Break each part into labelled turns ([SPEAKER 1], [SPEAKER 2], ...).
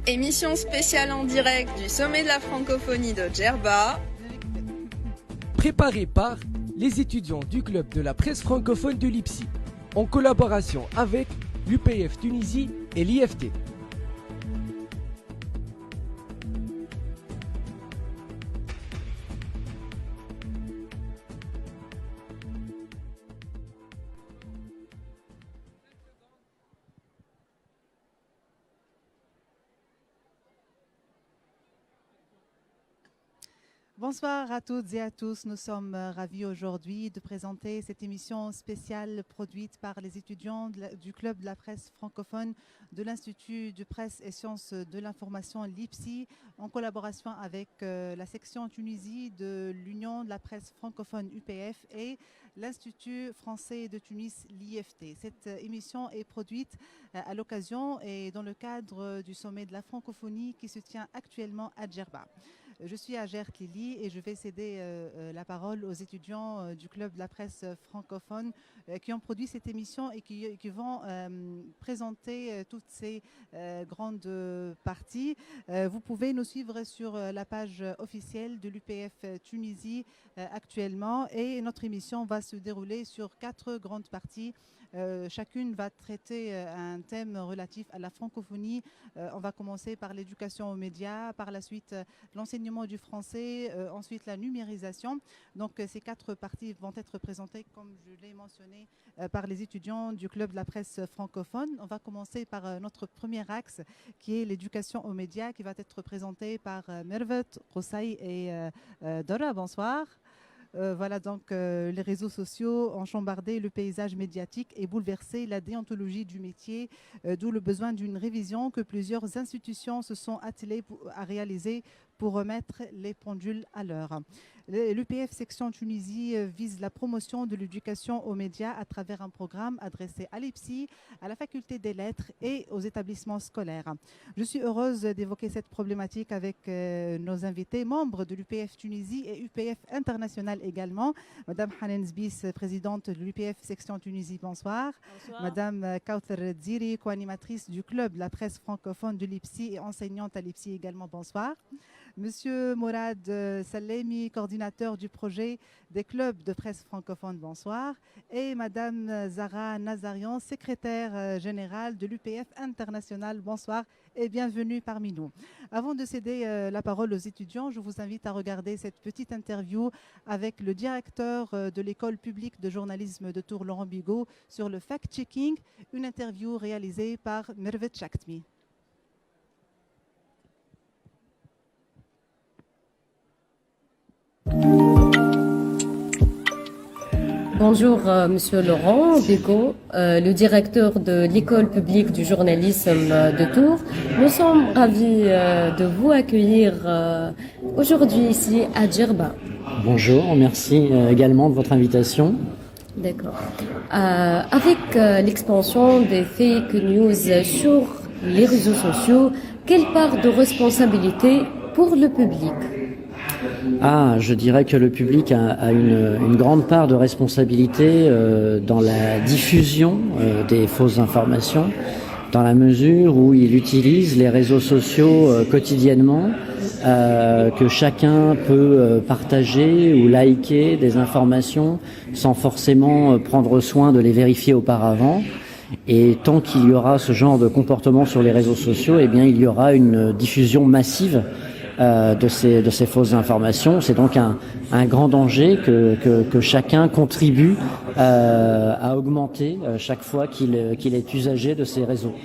[SPEAKER 1] Émission spéciale en direct du sommet de la francophonie de Djerba.
[SPEAKER 2] Préparée par les étudiants du club de la presse francophone de l'IPSI, en collaboration avec l'UPF Tunisie et l'IFT.
[SPEAKER 3] Bonsoir à toutes et à tous. Nous sommes ravis aujourd'hui de présenter cette émission spéciale produite par les étudiants du Club de la presse francophone de l'Institut de presse et sciences de l'information l'IPSI en collaboration avec la section Tunisie de l'Union de la presse francophone UPF et l'Institut français de Tunis l'IFT. Cette émission est produite à l'occasion et dans le cadre du sommet de la francophonie qui se tient actuellement à Djerba. Je suis Ager Lili et je vais céder la parole aux étudiants du Club de la presse francophone qui ont produit cette émission et qui vont présenter toutes ces grandes parties. Vous pouvez nous suivre sur la page officielle de l'UPF Tunisie actuellement et notre émission va se dérouler sur 4 grandes parties. Chacune va traiter un thème relatif à la francophonie. On va commencer par l'éducation aux médias, par la suite l'enseignement du français, ensuite la numérisation. Donc ces 4 parties vont être présentées, comme je l'ai mentionné, par les étudiants du Club de la presse francophone. On va commencer par notre premier axe qui est l'éducation aux médias qui va être présenté par Mervet, Roussaï et Dora. Bonsoir. Voilà donc les réseaux sociaux ont chambardé le paysage médiatique et bouleversé la déontologie du métier, d'où le besoin d'une révision que plusieurs institutions se sont attelées à réaliser pour remettre les pendules à l'heure. L'UPF section Tunisie vise la promotion de l'éducation aux médias à travers un programme adressé à l'IPSI, à la faculté des lettres et aux établissements scolaires. Je suis heureuse d'évoquer cette problématique avec nos invités, membres de l'UPF Tunisie et UPF International également. Madame Hanen Zbis, présidente de l'UPF section Tunisie, bonsoir. Bonsoir. Madame Kauthar Dziri, co-animatrice du Club de la presse francophone de l'IPSI et enseignante à l'IPSI également, bonsoir. Monsieur Mourad Salemi, coordinateur du projet des clubs de presse francophone, bonsoir. Et Madame Zara Nazarian, secrétaire générale de l'UPF International, bonsoir et bienvenue parmi nous. Avant de céder la parole aux étudiants, je vous invite à regarder cette petite interview avec le directeur de l'école publique de journalisme de Tours, Laurent Bigot, sur le fact-checking, une interview réalisée par Mervet Chaktmi.
[SPEAKER 4] Bonjour Monsieur Laurent Bigot, le directeur de l'école publique du journalisme de Tours. Nous sommes ravis de vous accueillir aujourd'hui ici à Djerba.
[SPEAKER 5] Bonjour, merci également de votre invitation.
[SPEAKER 4] D'accord. Avec l'expansion des fake news sur les réseaux sociaux, quelle part de responsabilité pour le public ?
[SPEAKER 5] Je dirais que le public a une grande part de responsabilité dans la diffusion des fausses informations, dans la mesure où il utilise les réseaux sociaux quotidiennement, que chacun peut partager ou liker des informations sans forcément prendre soin de les vérifier auparavant. Et tant qu'il y aura ce genre de comportement sur les réseaux sociaux, eh bien, il y aura une diffusion massive de ces fausses informations. C'est donc un grand danger que chacun contribue à augmenter chaque fois qu'il est usager de ces réseaux.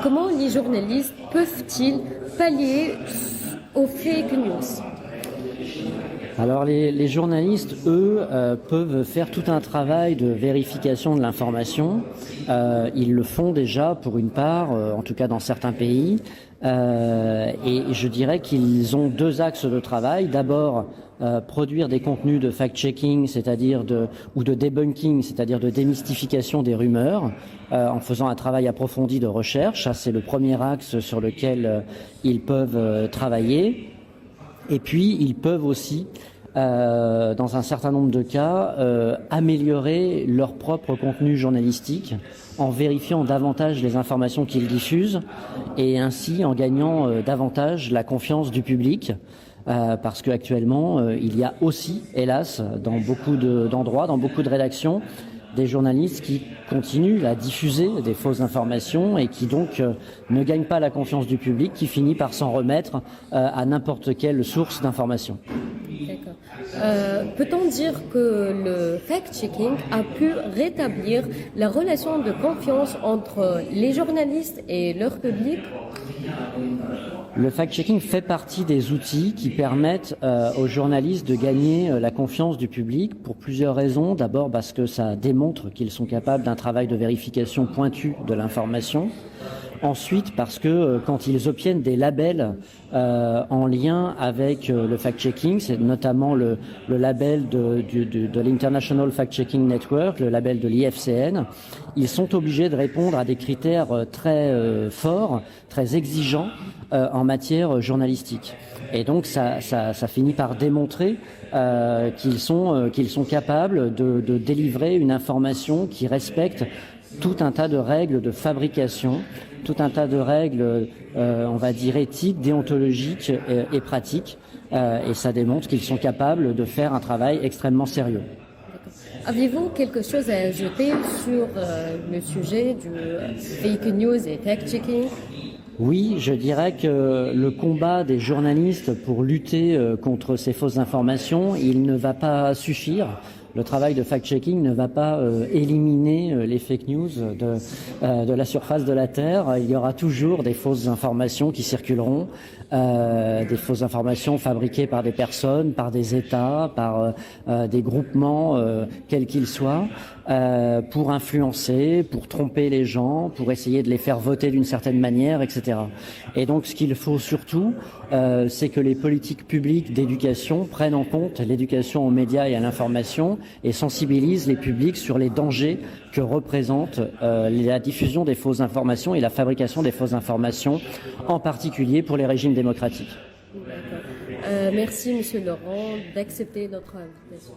[SPEAKER 4] Comment les journalistes peuvent-ils pallier aux fake news ?
[SPEAKER 5] Alors les journalistes, eux, peuvent faire tout un travail de vérification de l'information. Ils le font déjà pour une part, en tout cas dans certains pays. Et je dirais qu'ils ont 2 axes de travail. D'abord, produire des contenus de fact-checking, c'est-à-dire ou de debunking, c'est-à-dire de démystification des rumeurs, en faisant un travail approfondi de recherche. Ça, c'est le premier axe sur lequel ils peuvent travailler. Et puis, ils peuvent aussi dans un certain nombre de cas, améliorer leur propre contenu journalistique en vérifiant davantage les informations qu'ils diffusent et ainsi en gagnant davantage la confiance du public. Parce qu'actuellement, il y a aussi, hélas, dans beaucoup d'endroits, dans beaucoup de rédactions, des journalistes qui continuent à diffuser des fausses informations et qui donc ne gagnent pas la confiance du public, qui finit par s'en remettre à n'importe quelle source d'information.
[SPEAKER 4] D'accord. Peut-on dire que le fact-checking a pu rétablir la relation de confiance entre les journalistes et leur public?
[SPEAKER 5] Le fact-checking fait partie des outils qui permettent aux journalistes de gagner la confiance du public pour plusieurs raisons. D'abord parce que ça démontre qu'ils sont capables d'un travail de vérification pointu de l'information. Ensuite, parce que quand ils obtiennent des labels en lien avec le fact-checking, c'est notamment le label de l'International Fact-Checking Network, le label de l'IFCN, ils sont obligés de répondre à des critères très forts, très exigeants en matière journalistique. Et donc ça finit par démontrer qu'ils sont capables de délivrer une information qui respecte tout un tas de règles de fabrication, tout un tas de règles, on va dire, éthiques, déontologiques et pratiques. Et ça démontre qu'ils sont capables de faire un travail extrêmement sérieux.
[SPEAKER 4] Avez-vous quelque chose à ajouter sur le sujet du fake news et fact-checking?
[SPEAKER 5] Oui, je dirais que le combat des journalistes pour lutter contre ces fausses informations, il ne va pas suffire. Le travail de fact-checking ne va pas éliminer les fake news de la surface de la Terre. Il y aura toujours des fausses informations qui circuleront, des fausses informations fabriquées par des personnes, par des États, par des groupements, quels qu'ils soient, pour influencer, pour tromper les gens, pour essayer de les faire voter d'une certaine manière, etc. Et donc ce qu'il faut surtout, c'est que les politiques publiques d'éducation prennent en compte l'éducation aux médias et à l'information et sensibilisent les publics sur les dangers que représente la diffusion des fausses informations et la fabrication des fausses informations, en particulier pour les régimes démocratiques.
[SPEAKER 4] Merci, Monsieur Laurent, d'accepter notre invitation.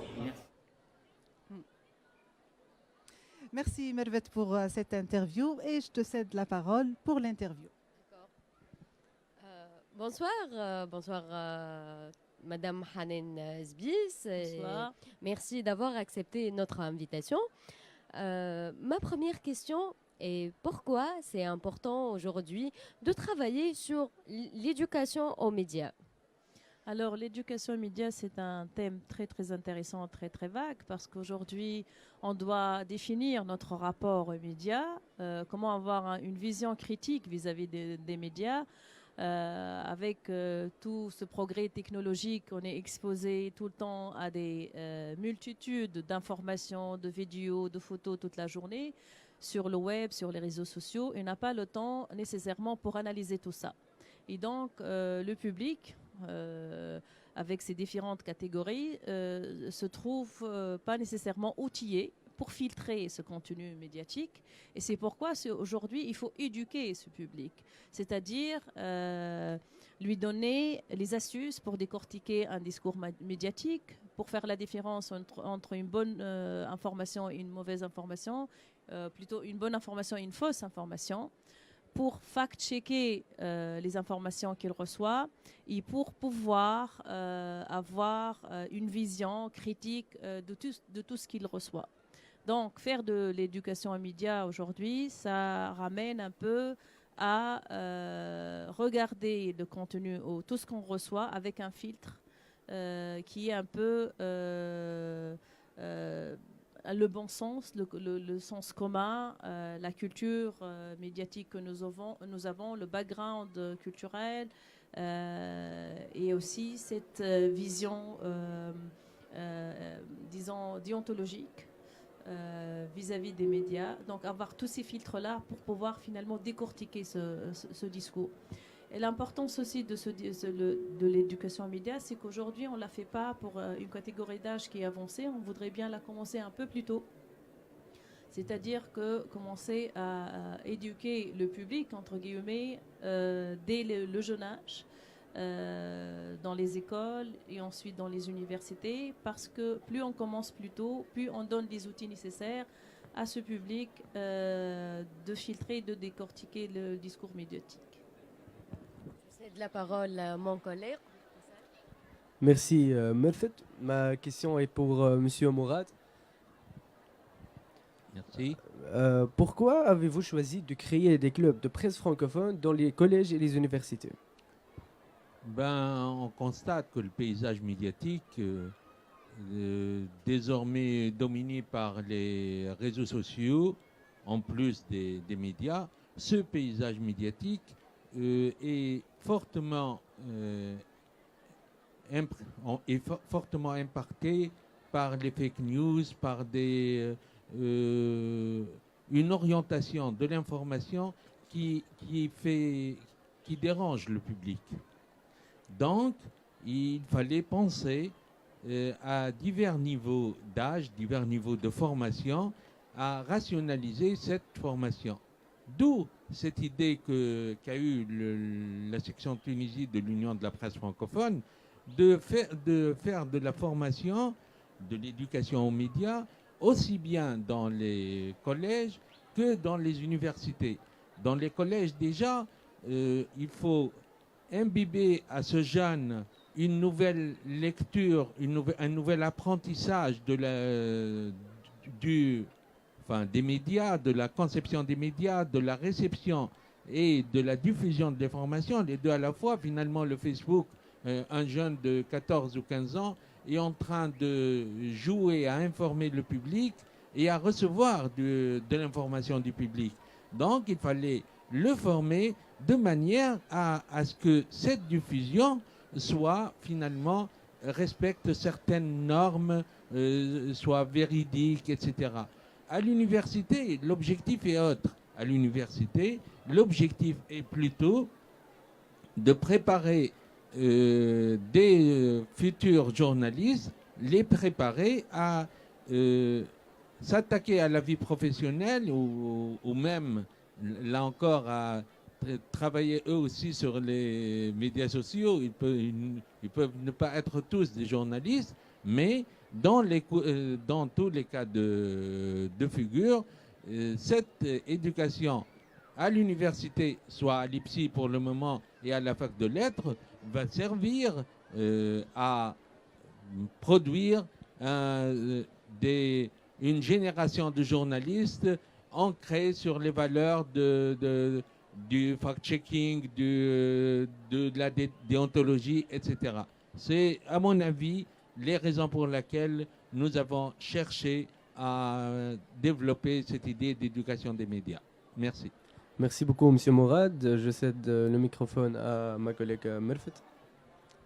[SPEAKER 3] Merci Mervet pour cette interview et je te cède la parole pour l'interview.
[SPEAKER 4] Bonsoir, Madame Hanen Sbis.
[SPEAKER 6] Bonsoir.
[SPEAKER 4] Merci d'avoir accepté notre invitation. Ma première question est pourquoi c'est important aujourd'hui de travailler sur l'éducation aux médias?
[SPEAKER 6] Alors, l'éducation aux médias, c'est un thème très, très intéressant, très, très vague, parce qu'aujourd'hui, on doit définir notre rapport aux médias, comment avoir une vision critique vis-à-vis des médias. Avec tout ce progrès technologique, on est exposé tout le temps à des multitudes d'informations, de vidéos, de photos toute la journée, sur le web, sur les réseaux sociaux, et on n'a pas le temps nécessairement pour analyser tout ça. Et donc, le public, avec ses différentes catégories, se trouve pas nécessairement outillé pour filtrer ce contenu médiatique. Et c'est pourquoi aujourd'hui, il faut éduquer ce public, c'est-à-dire lui donner les astuces pour décortiquer un discours médiatique, pour faire la différence entre une bonne information et une mauvaise information, plutôt une bonne information et une fausse information, pour fact-checker les informations qu'il reçoit et pour pouvoir avoir une vision critique de tout ce qu'il reçoit. Donc, faire de l'éducation aux médias aujourd'hui, ça ramène un peu à regarder le contenu ou tout ce qu'on reçoit avec un filtre qui est un peu le bon sens, le sens commun, la culture médiatique que nous avons, le background culturel et aussi cette vision, disons, déontologique vis-à-vis des médias. Donc avoir tous ces filtres-là pour pouvoir finalement décortiquer ce discours. Et l'importance aussi de l'éducation aux médias, c'est qu'aujourd'hui, on ne la fait pas pour une catégorie d'âge qui est avancée. On voudrait bien la commencer un peu plus tôt. C'est-à-dire que commencer à éduquer le public, entre guillemets, dès le jeune âge, dans les écoles et ensuite dans les universités, parce que plus on commence plus tôt, plus on donne les outils nécessaires à ce public de filtrer, de décortiquer le discours médiatique.
[SPEAKER 4] C'est de la parole à mon collègue.
[SPEAKER 2] Merci, Merfet. Ma question est pour Monsieur Mourad.
[SPEAKER 7] Merci.
[SPEAKER 2] Pourquoi avez-vous choisi de créer des clubs de presse francophone dans les collèges et les universités?
[SPEAKER 7] On constate que le paysage médiatique, désormais dominé par les réseaux sociaux, en plus des médias, ce paysage médiatique est fortement impacté par les fake news, par une orientation de l'information qui dérange le public. Donc, il fallait penser à divers niveaux d'âge, divers niveaux de formation, à rationaliser cette formation. D'où cette idée qu'a eue la section Tunisie de l'Union de la presse francophone de faire de la formation, de l'éducation aux médias, aussi bien dans les collèges que dans les universités. Dans les collèges déjà, il faut imbiber à ce jeune une nouvelle lecture, un nouvel apprentissage des médias, de la conception des médias, de la réception et de la diffusion de l'information. Les deux à la fois, finalement, le Facebook, un jeune de 14 ou 15 ans, est en train de jouer à informer le public et à recevoir de l'information du public. Donc, il fallait le former de manière à ce que cette diffusion soit finalement respecte certaines normes, soit véridique, etc. À l'université, l'objectif est autre. À l'université, l'objectif est plutôt de préparer des futurs journalistes, les préparer à s'attaquer à la vie professionnelle ou même, là encore, à travailler eux aussi sur les médias sociaux. Ils peuvent ne pas être tous des journalistes, mais dans tous les cas de figure, cette éducation à l'université, soit à l'IPSI pour le moment et à la fac de lettres, va servir à produire une génération de journalistes ancrés sur les valeurs du fact-checking, de la déontologie, etc. C'est, à mon avis, les raisons pour lesquelles nous avons cherché à développer cette idée d'éducation des médias. Merci.
[SPEAKER 2] Merci beaucoup, Monsieur Mourad. Je cède le microphone à ma collègue Merfet.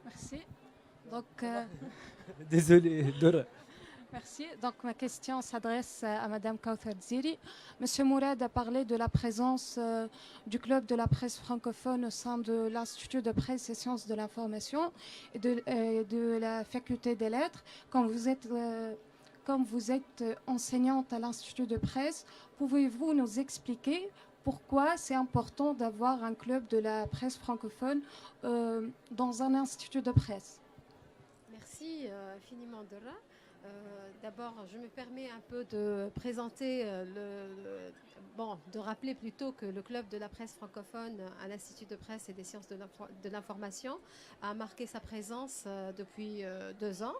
[SPEAKER 8] Merci. Donc,
[SPEAKER 2] Désolé, Dora.
[SPEAKER 8] merci. Donc, ma question s'adresse à Madame Kauthar Ziri. Monsieur Mourad a parlé de la présence du club de la presse francophone au sein de l'Institut de presse et sciences de l'information et de la faculté des lettres. Comme vous êtes enseignante à l'Institut de presse, pouvez-vous nous expliquer pourquoi c'est important d'avoir un club de la presse francophone dans un institut de presse?
[SPEAKER 9] Merci infiniment, Dora. D'abord, je me permets un peu de présenter, de rappeler plutôt que le club de la presse francophone à l'Institut de presse et des sciences de l'information a marqué sa présence depuis 2 ans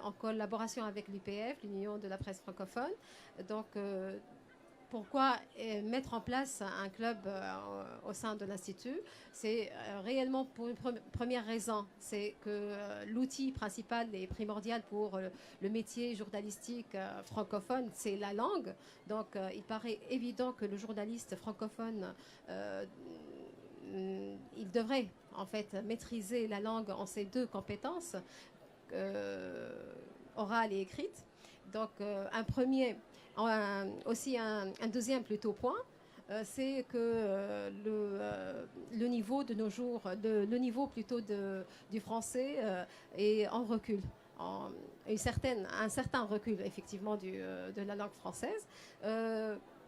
[SPEAKER 9] en collaboration avec l'UPF, l'Union de la presse francophone. Donc, pourquoi mettre en place un club au sein de l'Institut? C'est réellement pour une première raison, c'est que l'outil principal et primordial pour le métier journalistique francophone, c'est la langue. Donc il paraît évident que le journaliste francophone, il devrait en fait maîtriser la langue en ces 2 compétences, orale et écrite. Donc aussi un deuxième plutôt point, c'est que le niveau de nos jours, le niveau plutôt du français est en recul, un certain recul effectivement de la langue française.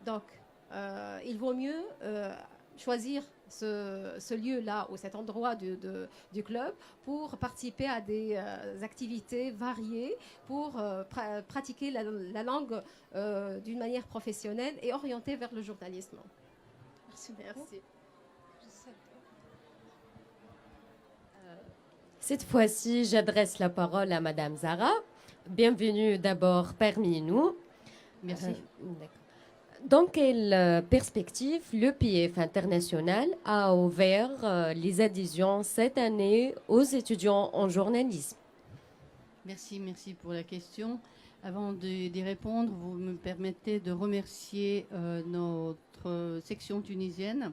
[SPEAKER 9] Donc il vaut mieux choisir ce lieu-là ou cet endroit du club pour participer à des activités variées, pour pratiquer la langue d'une manière professionnelle et orientée vers le journalisme. Merci. Merci.
[SPEAKER 4] Cette fois-ci, j'adresse la parole à Madame Zara. Bienvenue d'abord parmi nous.
[SPEAKER 10] Merci.
[SPEAKER 4] Dans quelle perspective l'EPF international a ouvert les adhésions cette année aux étudiants en journalisme?
[SPEAKER 10] Merci pour la question. Avant d'y répondre, vous me permettez de remercier notre section tunisienne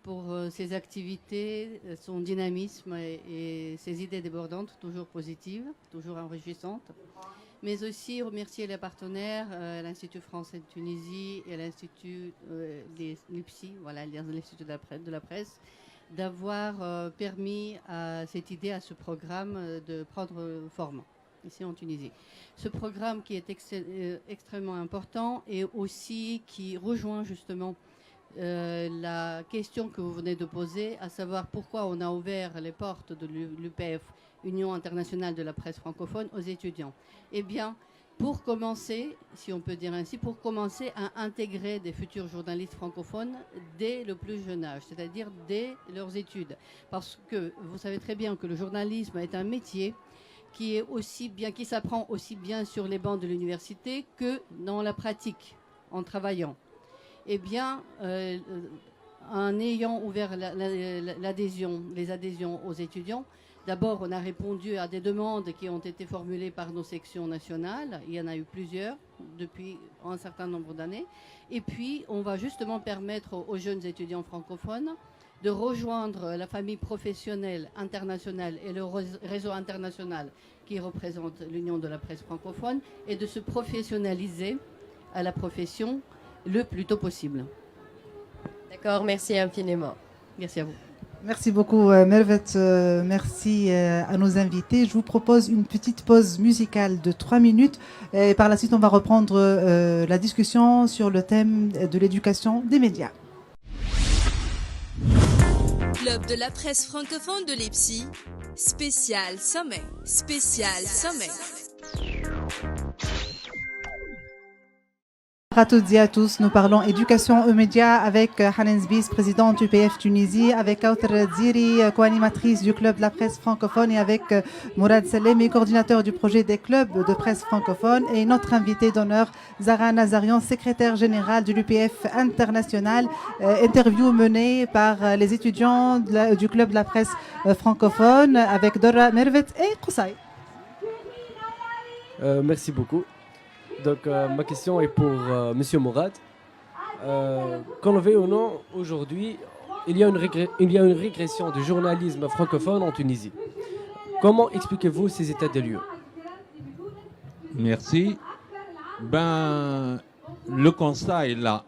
[SPEAKER 10] pour ses activités, son dynamisme et ses idées débordantes, toujours positives, toujours enrichissantes. Mais aussi remercier les partenaires, l'Institut français de Tunisie et l'Institut des l'IPSI, voilà, l'Institut de la presse, d'avoir permis à cette idée, à ce programme de prendre forme ici en Tunisie. Ce programme qui est extrêmement important et aussi qui rejoint justement la question que vous venez de poser, à savoir pourquoi on a ouvert les portes de l'UPF, Union internationale de la presse francophone, aux étudiants. Eh bien, pour commencer, si on peut dire ainsi, pour commencer à intégrer des futurs journalistes francophones dès le plus jeune âge, c'est-à-dire dès leurs études. Parce que vous savez très bien que le journalisme est un métier qui s'apprend aussi bien sur les bancs de l'université que dans la pratique, en travaillant. Eh bien, en ayant ouvert les adhésions aux étudiants, d'abord, on a répondu à des demandes qui ont été formulées par nos sections nationales. Il y en a eu plusieurs depuis un certain nombre d'années. Et puis, on va justement permettre aux jeunes étudiants francophones de rejoindre la famille professionnelle internationale et le réseau international qui représente l'Union de la presse francophone et de se professionnaliser à la profession le plus tôt possible.
[SPEAKER 4] D'accord, merci infiniment.
[SPEAKER 10] Merci à vous.
[SPEAKER 3] Merci beaucoup, Mervet. Merci à nos invités. Je vous propose une petite pause musicale de 3 minutes. Et par la suite, on va reprendre la discussion sur le thème de l'éducation des médias.
[SPEAKER 11] Club de la presse francophone de Leipzig, spécial sommet.
[SPEAKER 3] Bonjour à toutes et à tous, nous parlons éducation aux médias avec Hanen Zbis, présidente UPF Tunisie, avec Kauthar Dziri, co-animatrice du club de la presse francophone, et avec Mourad Salemi, coordinateur du projet des clubs de presse francophone, et notre invité d'honneur, Zara Nazarian, secrétaire générale de l'UPF international. Interview menée par les étudiants du club de la presse francophone avec Dora Mervet et Koussaï.
[SPEAKER 2] Merci beaucoup. Donc ma question est pour Monsieur Mourad. Qu'on le veuille ou non, aujourd'hui, il y a une régression du journalisme francophone en Tunisie. Comment expliquez-vous ces états de lieux?
[SPEAKER 7] Merci. Le constat est là.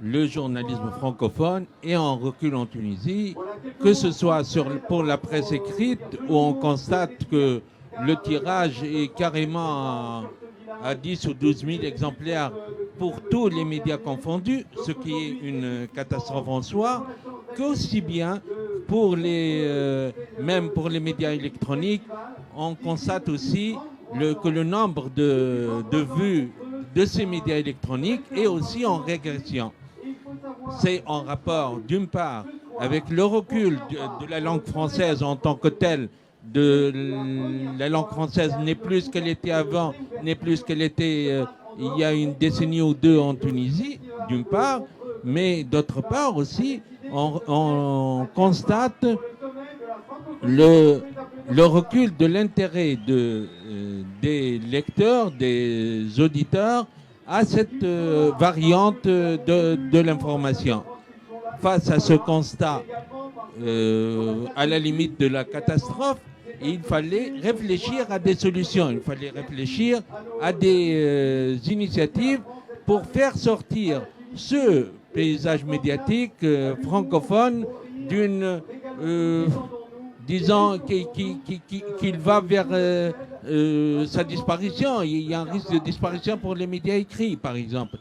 [SPEAKER 7] Le journalisme francophone est en recul en Tunisie, que ce soit pour la presse écrite, où on constate que le tirage est carrément à 10 ou 12 000 exemplaires pour tous les médias confondus, ce qui est une catastrophe en soi, qu'aussi bien même pour les médias électroniques, on constate aussi que le nombre de vues de ces médias électroniques est aussi en régression. C'est en rapport, d'une part, avec le recul de la langue française en tant que telle. La langue française n'est plus ce qu'elle était avant, n'est plus ce qu'elle était il y a une décennie ou deux en Tunisie, d'une part, mais d'autre part aussi, on constate le recul de l'intérêt des lecteurs, des auditeurs à cette variante de l'information. Face à ce constat, à la limite de la catastrophe, il fallait réfléchir à des solutions, il fallait réfléchir à des initiatives pour faire sortir ce paysage médiatique francophone disons qu'il va vers sa disparition. Il y a un risque de disparition pour les médias écrits, par exemple.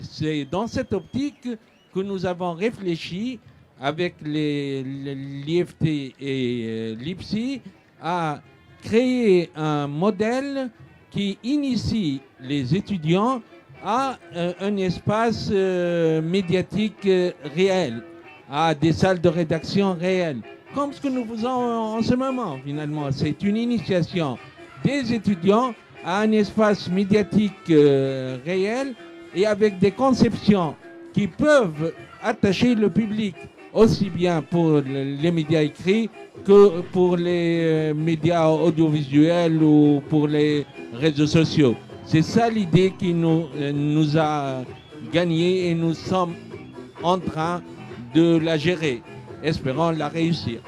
[SPEAKER 7] C'est dans cette optique que nous avons réfléchi avec l'IFT et l'IPSI à créer un modèle qui initie les étudiants à un espace médiatique réel, à des salles de rédaction réelles, comme ce que nous faisons en ce moment finalement. C'est une initiation des étudiants à un espace médiatique réel et avec des conceptions qui peuvent attacher le public, aussi bien pour les médias écrits que pour les médias audiovisuels ou pour les réseaux sociaux. C'est ça l'idée qui nous a gagné et nous sommes en train de la gérer. Espérons la réussir.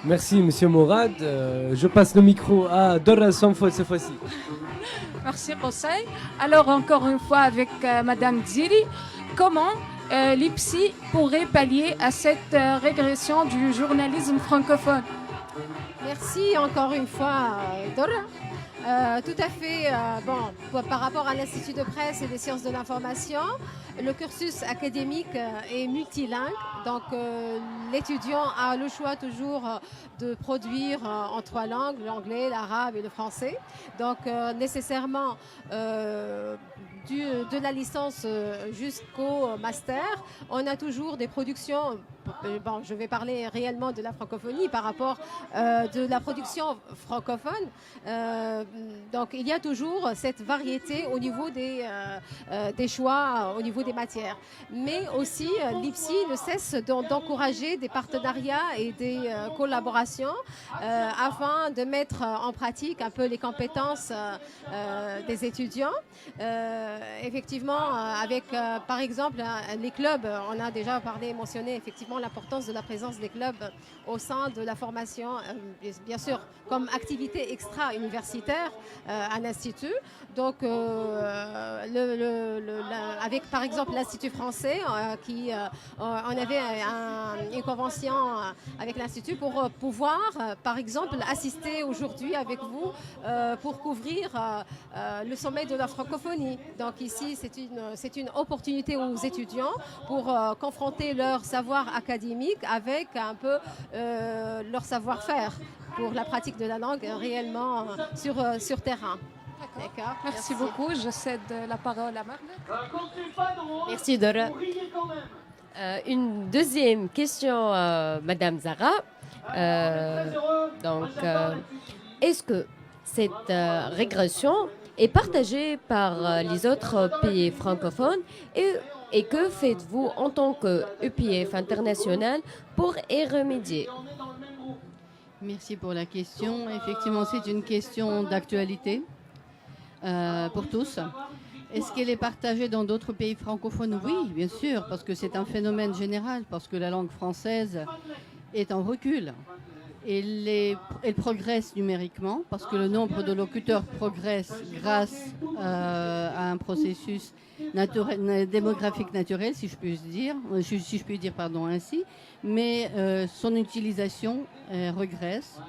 [SPEAKER 2] Merci, Monsieur Mourad. Je passe le micro à Dora Sanfo cette fois-ci.
[SPEAKER 8] Merci, Conseil. Alors, encore une fois, avec Madame Dziri, comment l'IPSI pourrait pallier à cette régression du journalisme francophone?
[SPEAKER 9] Merci encore une fois, Dora. Tout à fait. Par rapport à l'Institut de presse et des sciences de l'information, le cursus académique est multilingue. Donc, l'étudiant a le choix toujours de produire en 3 langues, l'anglais, l'arabe et le français. Donc, nécessairement, de la licence jusqu'au master, on a toujours des productions. Je vais parler réellement de la francophonie par rapport de la production francophone. Donc, il y a toujours cette variété au niveau des choix, au niveau des matières. Mais aussi, l'IPSI ne cesse d'encourager des partenariats et des collaborations afin de mettre en pratique un peu les compétences des étudiants. Effectivement, avec par exemple les clubs, on a déjà mentionné effectivement l'importance de la présence des clubs au sein de la formation, bien sûr, comme activité extra-universitaire à l'Institut. Donc, avec par exemple l'Institut français, on avait une convention avec l'Institut pour pouvoir, par exemple, assister aujourd'hui avec vous pour couvrir le sommet de la francophonie. Donc ici, c'est une opportunité aux étudiants pour confronter leur savoir académique avec un peu leur savoir-faire pour la pratique de la langue réellement sur terrain.
[SPEAKER 8] D'accord. Merci beaucoup. Je cède la parole à Marlène.
[SPEAKER 4] Merci Dora. Une deuxième question, Madame Zara. Est-ce que cette régression est partagée par les autres pays francophones et que faites-vous en tant qu'EPF international pour y remédier?
[SPEAKER 10] Merci pour la question. Effectivement, c'est une question d'actualité pour tous. Est-ce qu'elle est partagée dans d'autres pays francophones? Oui, bien sûr, parce que c'est un phénomène général, parce que la langue française est en recul. Elle progresse numériquement, parce que le nombre de locuteurs progresse grâce à un processus démographique naturel, si je puis dire, ainsi. Mais son utilisation régresse.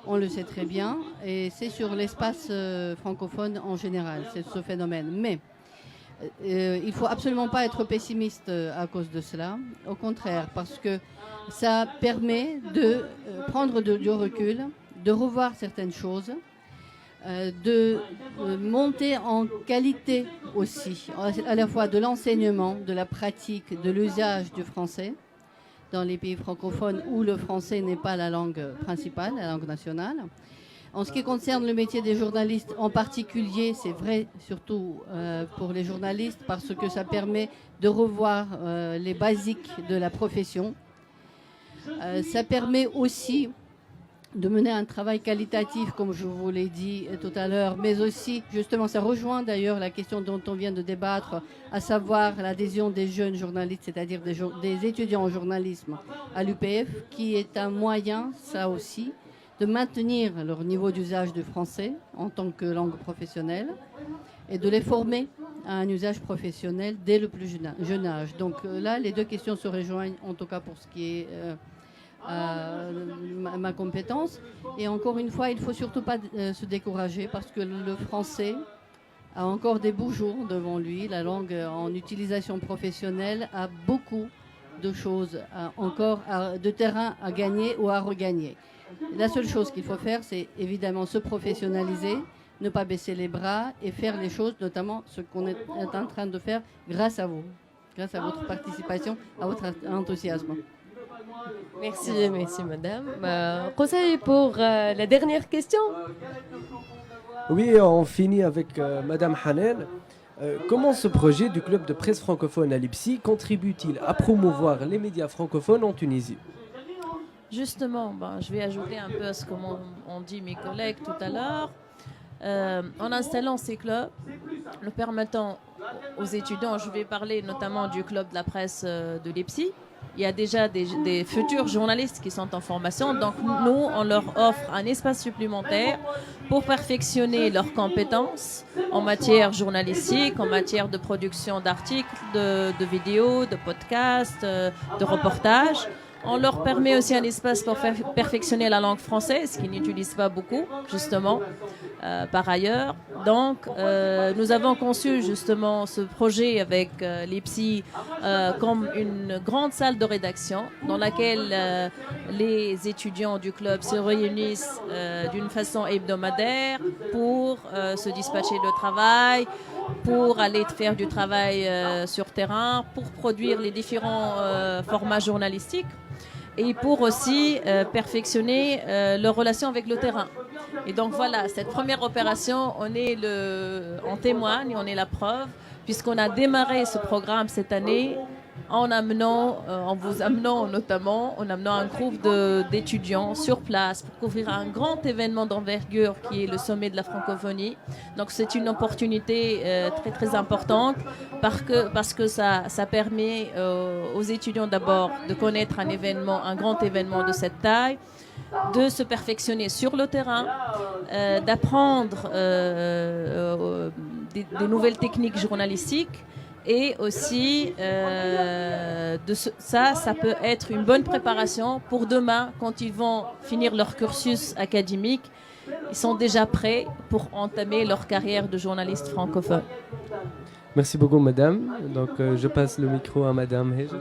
[SPEAKER 10] On le sait très bien, et c'est sur l'espace francophone en général, c'est ce phénomène. Mais il ne faut absolument pas être pessimiste à cause de cela, au contraire, parce que ça permet de prendre du recul, de revoir certaines choses, de monter en qualité aussi, à la fois de l'enseignement, de la pratique, de l'usage du français, dans les pays francophones où le français n'est pas la langue principale, la langue nationale. En ce qui concerne le métier des journalistes en particulier, c'est vrai surtout pour les journalistes parce que ça permet de revoir les basiques de la profession. Ça permet aussi de mener un travail qualitatif, comme je vous l'ai dit tout à l'heure, mais aussi, justement, ça rejoint d'ailleurs la question dont on vient de débattre, à savoir l'adhésion des jeunes journalistes, c'est-à-dire des étudiants en journalisme à l'UPF, qui est un moyen, ça aussi, de maintenir leur niveau d'usage du français en tant que langue professionnelle et de les former à un usage professionnel dès le plus jeune âge. Donc là, les deux questions se rejoignent, en tout cas pour ce qui est ma compétence. Et encore une fois, il ne faut surtout pas se décourager parce que le français a encore des beaux jours devant lui. La langue en utilisation professionnelle a beaucoup de choses, de terrain à gagner ou à regagner. La seule chose qu'il faut faire, c'est évidemment se professionnaliser, ne pas baisser les bras et faire les choses, notamment ce qu'on est en train de faire grâce à vous, grâce à votre participation, à votre enthousiasme.
[SPEAKER 4] Merci madame. Conseil pour la dernière question.
[SPEAKER 2] Oui, on finit avec Madame Hanen. Comment ce projet du club de presse francophone à Leipzig contribue-t-il à promouvoir les médias francophones en Tunisie?
[SPEAKER 6] Justement, je vais ajouter un peu à ce qu'ont dit mes collègues tout à l'heure. En installant ces clubs, nous permettant aux étudiants, je vais parler notamment du club de la presse de Leipzig. Il y a déjà des futurs journalistes qui sont en formation, donc nous, on leur offre un espace supplémentaire pour perfectionner leurs compétences en matière journalistique, en matière de production d'articles, de vidéos, de podcasts, de reportages. On leur permet aussi un espace pour perfectionner la langue française, qu'ils n'utilisent pas beaucoup, justement, par ailleurs. Donc, nous avons conçu justement ce projet avec Leipzig comme une grande salle de rédaction dans laquelle les étudiants du club se réunissent d'une façon hebdomadaire pour se dispatcher de travail, pour aller faire du travail sur terrain, pour produire les différents formats journalistiques et pour aussi perfectionner leurs relations avec le terrain. Et donc voilà, cette première opération, on témoigne, on est la preuve, puisqu'on a démarré ce programme cette année en vous amenant un groupe d'étudiants sur place pour couvrir un grand événement d'envergure qui est le sommet de la francophonie. Donc c'est une opportunité très très importante parce que ça permet aux étudiants d'abord de connaître un grand événement de cette taille, de se perfectionner sur le terrain, d'apprendre des nouvelles techniques journalistiques. Et aussi, ça peut être une bonne préparation pour demain, quand ils vont finir leur cursus académique. Ils sont déjà prêts pour entamer leur carrière de journaliste francophone.
[SPEAKER 2] Merci beaucoup, madame. Donc, je passe le micro à madame Hej.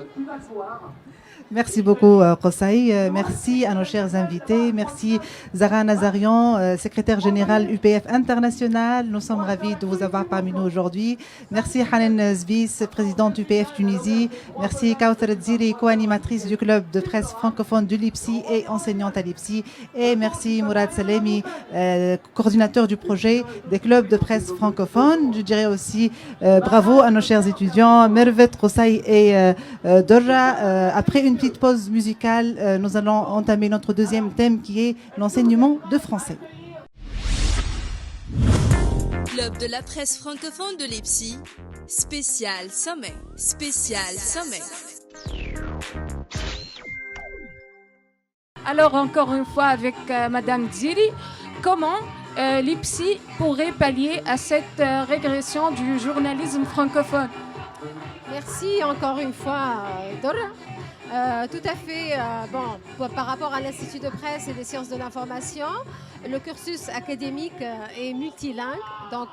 [SPEAKER 3] Merci beaucoup, Qosai. Merci à nos chers invités. Merci, Zahra Nazarian, secrétaire générale UPF International. Nous sommes ravis de vous avoir parmi nous aujourd'hui. Merci, Hanen Zbis, présidente UPF Tunisie. Merci, Kauthar Dziri, co-animatrice du club de presse francophone de Leipzig et enseignante à Leipzig. Et merci, Mourad Salemi, coordinateur du projet des clubs de presse francophone. Je dirais aussi bravo à nos chers étudiants, Mervet, Qosai et Dorra. Après une petite pause musicale, nous allons entamer notre deuxième thème qui est l'enseignement de français.
[SPEAKER 11] Club de la presse francophone de Leipzig, spécial sommet.
[SPEAKER 8] Alors encore une fois avec Madame Dziri, comment Leipzig pourrait pallier à cette régression du journalisme francophone?
[SPEAKER 9] Merci encore une fois, Dora. Tout à fait. Par rapport à l'Institut de presse et des sciences de l'information, le cursus académique est multilingue. Donc,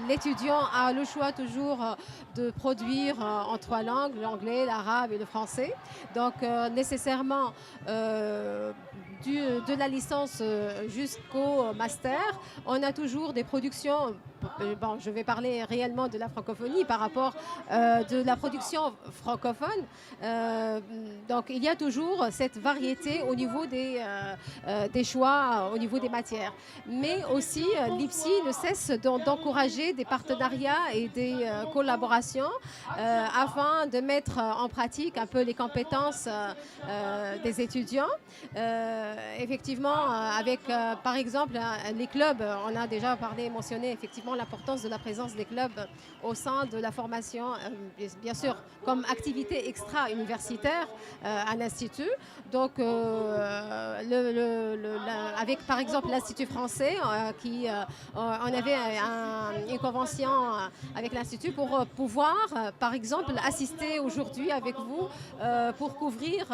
[SPEAKER 9] l'étudiant a le choix toujours de produire en trois langues, l'anglais, l'arabe et le français. Donc, nécessairement, de la licence jusqu'au master, on a toujours des productions. Je vais parler réellement de la francophonie par rapport de la production francophone. Donc, il y a toujours cette variété au niveau des choix, au niveau des matières. Mais aussi, Leipzig ne cesse d'encourager des partenariats et des collaborations afin de mettre en pratique un peu les compétences des étudiants. Effectivement, avec par exemple les clubs, on a déjà mentionné effectivement l'importance de la présence des clubs au sein de la formation, bien sûr comme activité extra-universitaire à l'Institut. Donc avec par exemple l'Institut français, on avait une convention avec l'Institut pour pouvoir par exemple assister aujourd'hui avec vous pour couvrir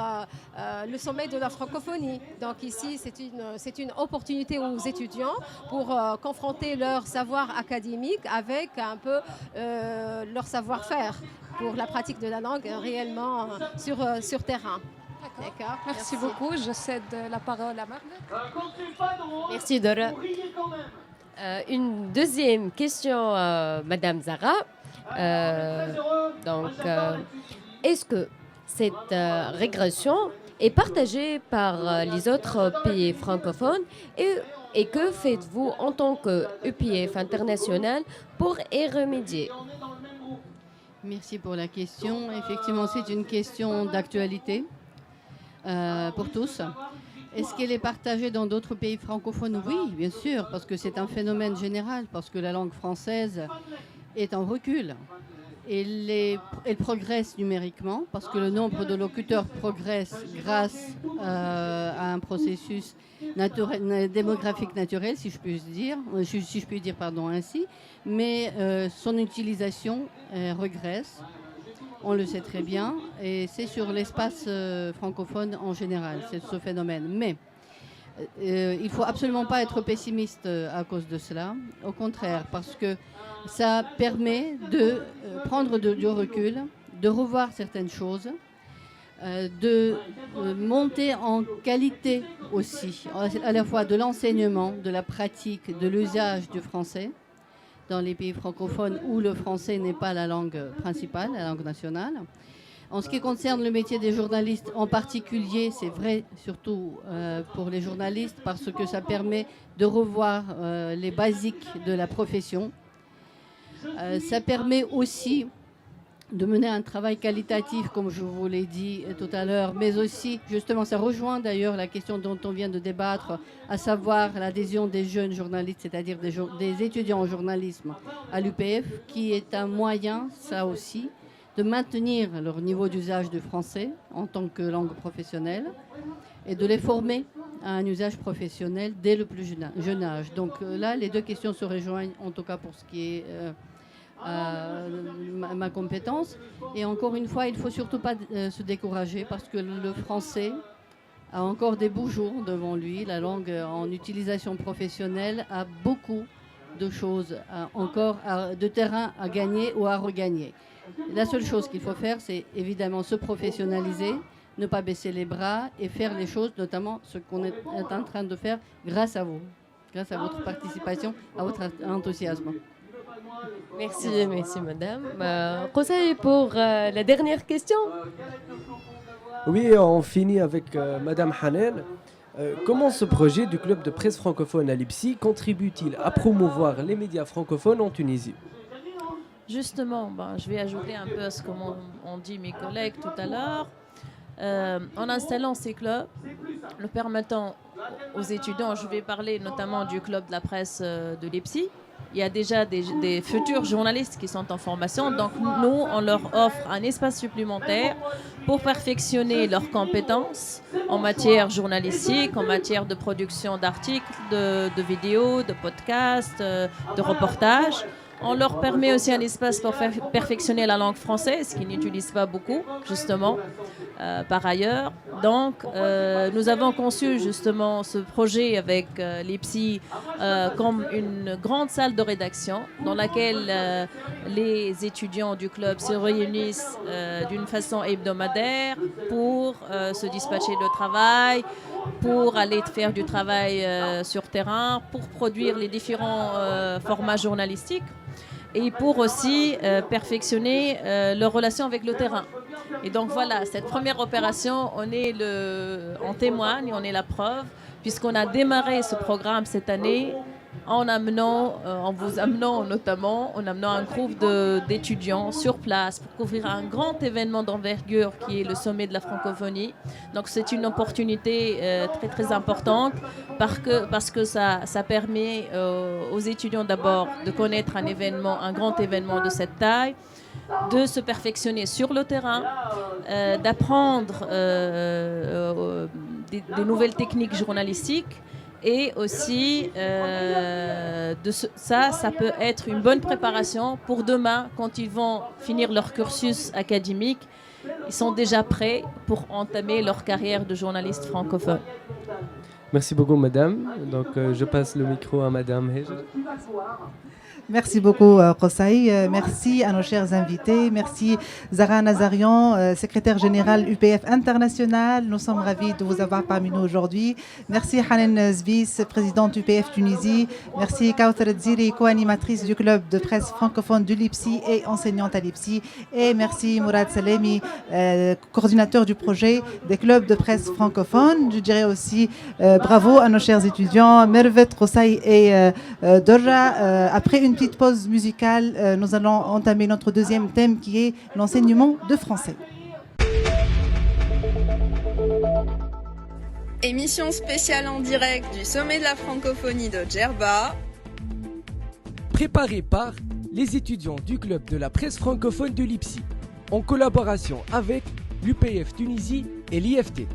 [SPEAKER 9] le sommet de la francophonie. Donc ici c'est une opportunité aux étudiants pour confronter leur savoir académique académique avec un peu leur savoir-faire pour la pratique de la langue réellement sur terrain.
[SPEAKER 8] D'accord. Merci beaucoup. Je cède la parole à Marlène.
[SPEAKER 4] Merci Dora. Une deuxième question, Madame Zara. Est-ce que cette régression est partagée par les autres pays francophones et que faites-vous en tant que EPF international pour y remédier?
[SPEAKER 10] Merci pour la question. Effectivement, c'est une question d'actualité pour tous. Est-ce qu'elle est partagée dans d'autres pays francophones? Oui, bien sûr, parce que c'est un phénomène général, parce que la langue française est en recul. Elle progresse numériquement, parce que le nombre de locuteurs progresse grâce à un processus démographique naturel, si je puis dire, ainsi. Mais son utilisation régresse. On le sait très bien, et c'est sur l'espace francophone en général, c'est ce phénomène. Mais il ne faut absolument pas être pessimiste à cause de cela, au contraire, parce que ça permet de prendre du recul, de revoir certaines choses, de monter en qualité aussi, à la fois de l'enseignement, de la pratique, de l'usage du français, dans les pays francophones où le français n'est pas la langue principale, la langue nationale. En ce qui concerne le métier des journalistes en particulier, c'est vrai surtout pour les journalistes parce que ça permet de revoir les basiques de la profession. Ça permet aussi de mener un travail qualitatif, comme je vous l'ai dit tout à l'heure, mais aussi, justement, ça rejoint d'ailleurs la question dont on vient de débattre, à savoir l'adhésion des jeunes journalistes, c'est-à-dire des étudiants en journalisme à l'UPF, qui est un moyen, ça aussi, de maintenir leur niveau d'usage du français en tant que langue professionnelle et de les former à un usage professionnel dès le plus jeune âge. Donc là, les deux questions se rejoignent, en tout cas pour ce qui est ma compétence. Et encore une fois, il ne faut surtout pas se décourager parce que le français a encore des beaux jours devant lui. La langue en utilisation professionnelle a beaucoup de choses, encore de terrain à gagner ou à regagner. La seule chose qu'il faut faire, c'est évidemment se professionnaliser, ne pas baisser les bras et faire les choses, notamment ce qu'on est en train de faire grâce à vous, grâce à votre participation, à votre enthousiasme.
[SPEAKER 4] Merci madame. Conseil pour la dernière question.
[SPEAKER 2] Oui, on finit avec Madame Hanen. Comment ce projet du club de presse francophone à l'IPSI contribue-t-il à promouvoir les médias francophones en Tunisie?
[SPEAKER 6] Justement, je vais ajouter un peu à ce qu'ont dit mes collègues tout à l'heure. En installant ces clubs, le permettant aux étudiants, je vais parler notamment du club de la presse de l'IPSI. Il y a déjà des futurs journalistes qui sont en formation, donc nous, on leur offre un espace supplémentaire pour perfectionner leurs compétences en matière journalistique, en matière de production d'articles, de vidéos, de podcasts, de reportages. On leur permet aussi un espace pour perfectionner la langue française, qu'ils n'utilisent pas beaucoup, justement, par ailleurs. Donc, nous avons conçu justement ce projet avec l'IPSI comme une grande salle de rédaction dans laquelle les étudiants du club se réunissent d'une façon hebdomadaire pour se dispatcher le travail, pour aller faire du travail sur terrain, pour produire les différents formats journalistiques et pour aussi perfectionner leur relation avec le terrain. Et donc voilà, cette première opération, on témoigne, on est la preuve, puisqu'on a démarré ce programme cette année en vous amenant notamment, en amenant un groupe d'étudiants sur place pour couvrir un grand événement d'envergure qui est le sommet de la francophonie. Donc c'est une opportunité très très importante parce que ça permet aux étudiants d'abord de connaître un grand événement de cette taille, de se perfectionner sur le terrain, d'apprendre des nouvelles techniques journalistiques. Et aussi, ça peut être une bonne préparation pour demain, quand ils vont finir leur cursus académique. Ils sont déjà prêts pour entamer leur carrière de journaliste francophone.
[SPEAKER 2] Merci beaucoup, madame. Donc, je passe le micro à madame Hejra.
[SPEAKER 3] Merci beaucoup, Qosai. Merci à nos chers invités. Merci, Zahra Nazarian, secrétaire générale UPF International. Nous sommes ravis de vous avoir parmi nous aujourd'hui. Merci, Hanen Zvis, présidente UPF Tunisie. Merci, Kauthar Dziri, co-animatrice du club de presse francophone de l'IPSI et enseignante à l'IPSI. Et merci, Mourad Salemi, coordinateur du projet des clubs de presse francophones. Je dirais aussi bravo à nos chers étudiants, Mervet, Qosai et Dorra. Après une petite pause musicale, nous allons entamer notre deuxième thème qui est l'enseignement de français.
[SPEAKER 1] Émission spéciale en direct du sommet de la francophonie de Djerba.
[SPEAKER 12] Préparée par les étudiants du club de la presse francophone de l'IPSI, en collaboration avec l'UPF Tunisie et l'IFT.